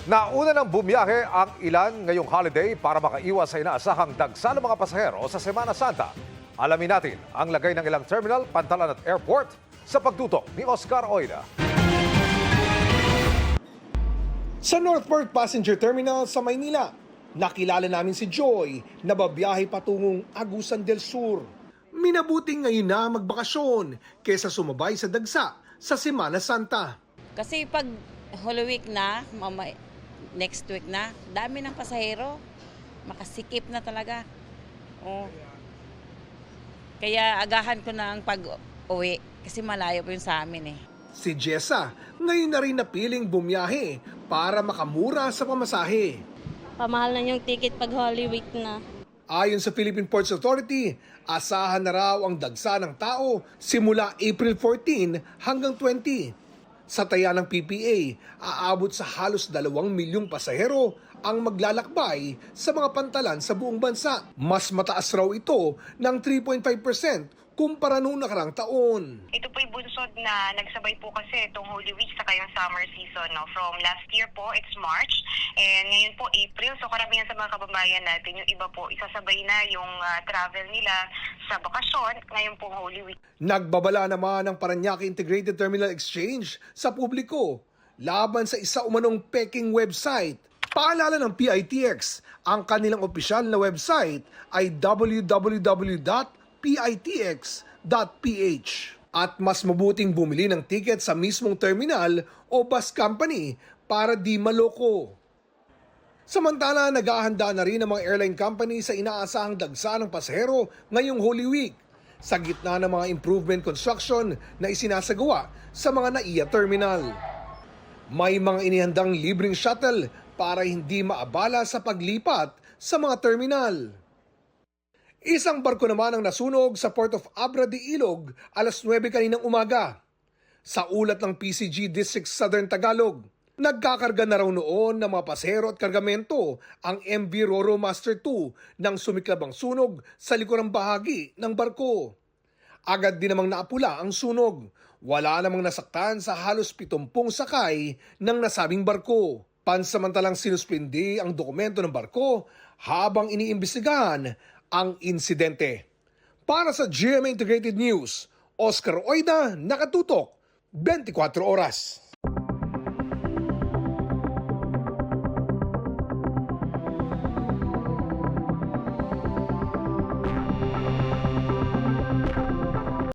Nauna ng bumiyahe ang ilan ngayong holiday para makaiwas sa inaasahang dagsa ng mga pasahero sa Semana Santa. Alamin natin ang lagay ng ilang terminal, pantalan at airport sa pagtutok ni Oscar Oida. Sa Northport Passenger Terminal sa Maynila, nakilala namin si Joy na babiyahe patungong Agusan del Sur. Minabuting ngayon na magbakasyon kesa sumabay sa dagsa sa Semana Santa. Kasi pag Holy Week na, next week na, dami ng pasahero. Makasikip na talaga. Oh. Kaya agahan ko na ang pag-uwi kasi malayo po yun sa amin eh. Si Jessa ngayon na rin napiling bumiyahe para makamura sa pamasahe. Pamahal na yung ticket pag Holy Week na. Ayon sa Philippine Ports Authority, asahan na raw ang dagsa ng tao simula April 14 hanggang 20. Sa taya ng PPA, aabot sa halos 2 milyong pasahero ang maglalakbay sa mga pantalan sa buong bansa. Mas mataas raw ito ng 3.5% kumpara noong nakarang taon. Ito po'y bunsod na nagsabay po kasi itong Holy Week sa kayong summer season. No? From last year po, it's March, and ngayon po April. So karamihan sa mga kababayan natin, yung iba po, isasabay na yung travel nila sa bakasyon, ngayon po Holy Week. Nagbabala naman ang Parañaque Integrated Terminal Exchange sa publiko laban sa isa umanong peking website. Paalala ng PITX, ang kanilang opisyal na website ay www.pitx.ph at mas mabuting bumili ng ticket sa mismong terminal o bus company para di maloko. Samantala, nag-aahanda na rin ang mga airline company sa inaasahang dagsa ng pasahero ngayong Holy Week sa gitna ng mga improvement construction na isinasagawa sa mga NAIA terminal. May mga inihandang libreng shuttle para hindi maabala sa paglipat sa mga terminal. Isang barko naman ang nasunog sa Port of Abra de Ilog alas 9 kaninang umaga. Sa ulat ng PCG District Southern Tagalog, nagkakarga na raw noon ng mga pasahero at kargamento ang MV Roro Master 2 nang sumiklab ang sunog sa likurang bahagi ng barko. Agad din namang naapula ang sunog. Wala namang nasaktan sa halos 70 sakay ng nasabing barko. Pansamantalang sinuspindi ang dokumento ng barko habang iniimbestigahan ang insidente. Para sa GMA Integrated News, Oscar Oida, nakatutok 24 oras.